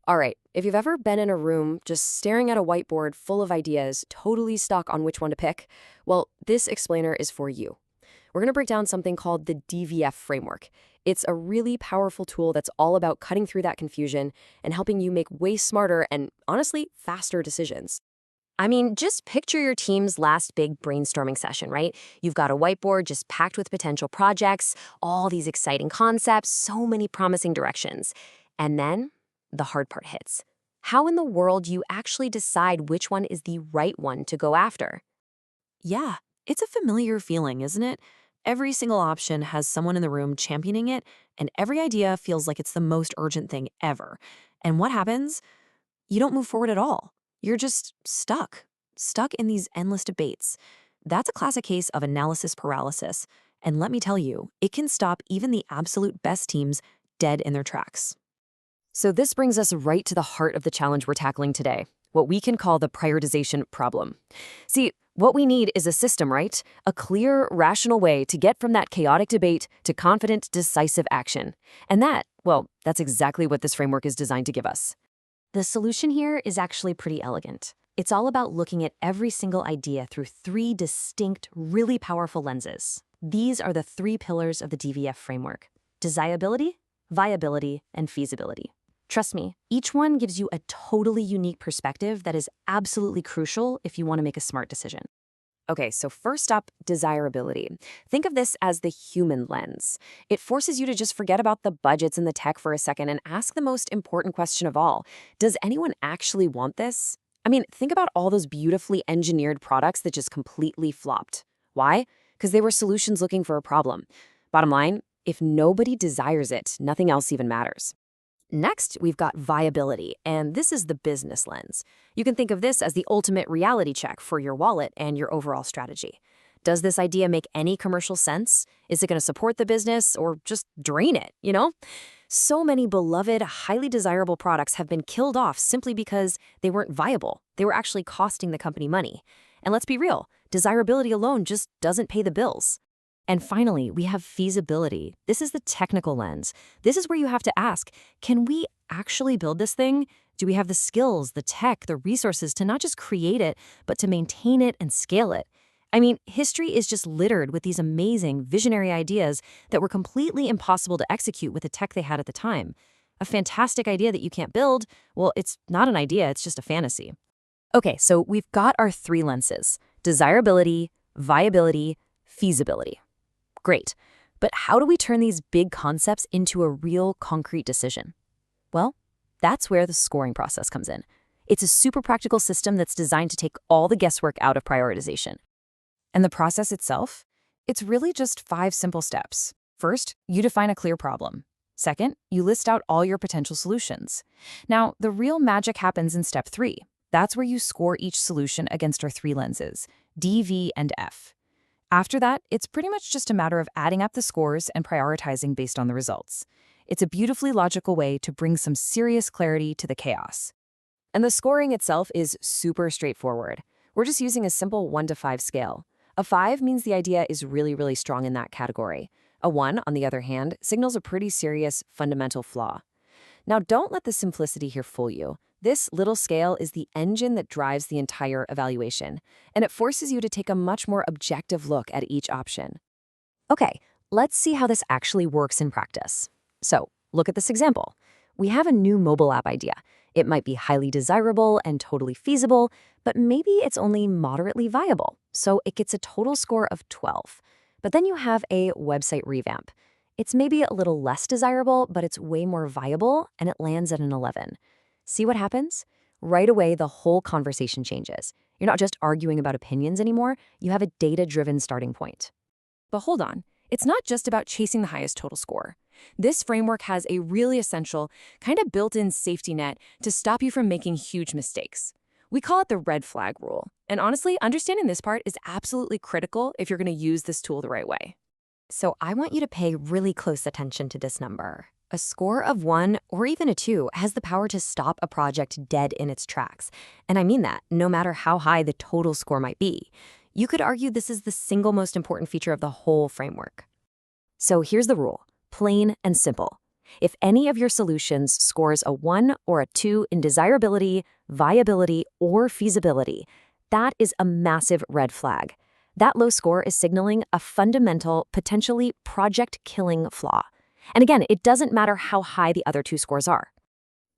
All right, if you've ever been in a room just staring at a whiteboard full of ideas, totally stuck on which one to pick, well, this explainer is for you. We're going to break down something called the DVF framework. It's a really powerful tool that's all about cutting through that confusion and helping you make way smarter and, honestly, faster decisions. I mean, just picture your team's last big brainstorming session, right? You've got a whiteboard just packed with potential projects, all these exciting concepts, so many promising directions. And then the hard part hits. How in the world do you actually decide which one is the right one to go after? Yeah, it's a familiar feeling, isn't it? Every single option has someone in the room championing it, and every idea feels like it's the most urgent thing ever. And what happens? You don't move forward at all. You're just stuck in these endless debates. That's a classic case of analysis paralysis. And let me tell you, it can stop even the absolute best teams dead in their tracks. So this brings us right to the heart of the challenge we're tackling today, what we can call the prioritization problem. See, what we need is a system, right? A clear, rational way to get from that chaotic debate to confident, decisive action. And that's exactly what this framework is designed to give us. The solution here is actually pretty elegant. It's all about looking at every single idea through three distinct, really powerful lenses. These are the three pillars of the DVF framework: desirability, viability, and feasibility. Trust me, each one gives you a totally unique perspective that is absolutely crucial if you want to make a smart decision. Okay, so first up, desirability. Think of this as the human lens. It forces you to just forget about the budgets and the tech for a second and ask the most important question of all. Does anyone actually want this? I mean, think about all those beautifully engineered products that just completely flopped. Why? Because they were solutions looking for a problem. Bottom line, if nobody desires it, nothing else even matters. Next, we've got viability, and this is the business lens. You can think of this as the ultimate reality check for your wallet and your overall strategy. Does this idea make any commercial sense? Is it going to support the business or just drain it? So many beloved, highly desirable products have been killed off simply because they weren't viable. They were actually costing the company money. And let's be real, desirability alone just doesn't pay the bills. And finally, we have feasibility. This is the technical lens. This is where you have to ask, can we actually build this thing? Do we have the skills, the tech, the resources to not just create it, but to maintain it and scale it? I mean, history is just littered with these amazing, visionary ideas that were completely impossible to execute with the tech they had at the time. A fantastic idea that you can't build, well, it's not an idea, it's just a fantasy. Okay, so we've got our three lenses: desirability, viability, feasibility. Great. But how do we turn these big concepts into a real concrete decision? Well, that's where the scoring process comes in. It's a super practical system that's designed to take all the guesswork out of prioritization. And the process itself? It's really just 5 simple steps. First, you define a clear problem. Second, you list out all your potential solutions. Now, the real magic happens in step 3. That's where you score each solution against our 3 lenses, D, V, and F. After that, it's pretty much just a matter of adding up the scores and prioritizing based on the results. It's a beautifully logical way to bring some serious clarity to the chaos. And the scoring itself is super straightforward. We're just using a simple 1 to 5 scale. A 5 means the idea is really, really strong in that category. A 1, on the other hand, signals a pretty serious fundamental flaw. Now, don't let the simplicity here fool you. This little scale is the engine that drives the entire evaluation, and it forces you to take a much more objective look at each option. Okay, let's see how this actually works in practice. So, look at this example. We have a new mobile app idea. It might be highly desirable and totally feasible, but maybe it's only moderately viable, so it gets a total score of 12. But then you have a website revamp. It's maybe a little less desirable, but it's way more viable, and it lands at an 11. See what happens? Right away, the whole conversation changes. You're not just arguing about opinions anymore, you have a data-driven starting point. But hold on, it's not just about chasing the highest total score. This framework has a really essential, kind of built-in safety net to stop you from making huge mistakes. We call it the red flag rule. And honestly, understanding this part is absolutely critical if you're going to use this tool the right way. So I want you to pay really close attention to this number. A score of 1 or even a 2 has the power to stop a project dead in its tracks. And I mean that, no matter how high the total score might be. You could argue this is the single most important feature of the whole framework. So here's the rule, plain and simple. If any of your solutions scores a 1 or a 2 in desirability, viability, or feasibility, that is a massive red flag. That low score is signaling a fundamental, potentially project-killing flaw. And again, it doesn't matter how high the other two scores are.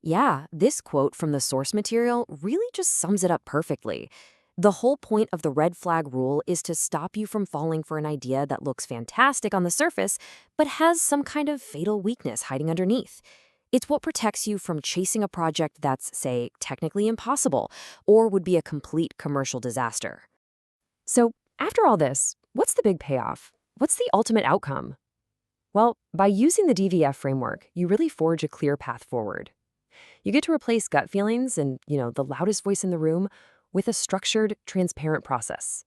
Yeah, this quote from the source material really just sums it up perfectly. The whole point of the red flag rule is to stop you from falling for an idea that looks fantastic on the surface, but has some kind of fatal weakness hiding underneath. It's what protects you from chasing a project that's, say, technically impossible, or would be a complete commercial disaster. So, after all this, what's the big payoff? What's the ultimate outcome? Well, by using the DVF framework, you really forge a clear path forward. You get to replace gut feelings and, the loudest voice in the room with a structured, transparent process.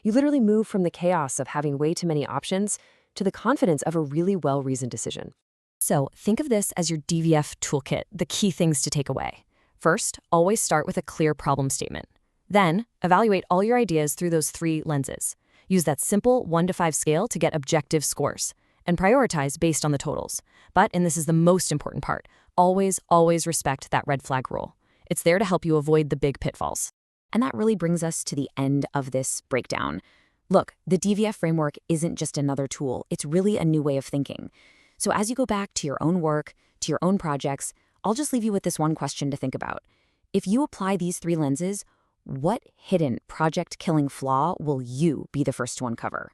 You literally move from the chaos of having way too many options to the confidence of a really well-reasoned decision. So think of this as your DVF toolkit, the key things to take away. First, always start with a clear problem statement. Then, evaluate all your ideas through those 3 lenses. Use that simple 1 to 5 scale to get objective scores. And prioritize based on the totals. But, and this is the most important part, always respect that red flag rule. It's there to help you avoid the big pitfalls. And that really brings us to the end of this breakdown. Look, the DVF framework isn't just another tool, it's really a new way of thinking. So as you go back to your own work, to your own projects, I'll just leave you with this one question to think about. If you apply these 3 lenses, what hidden project-killing flaw will you be the first to uncover?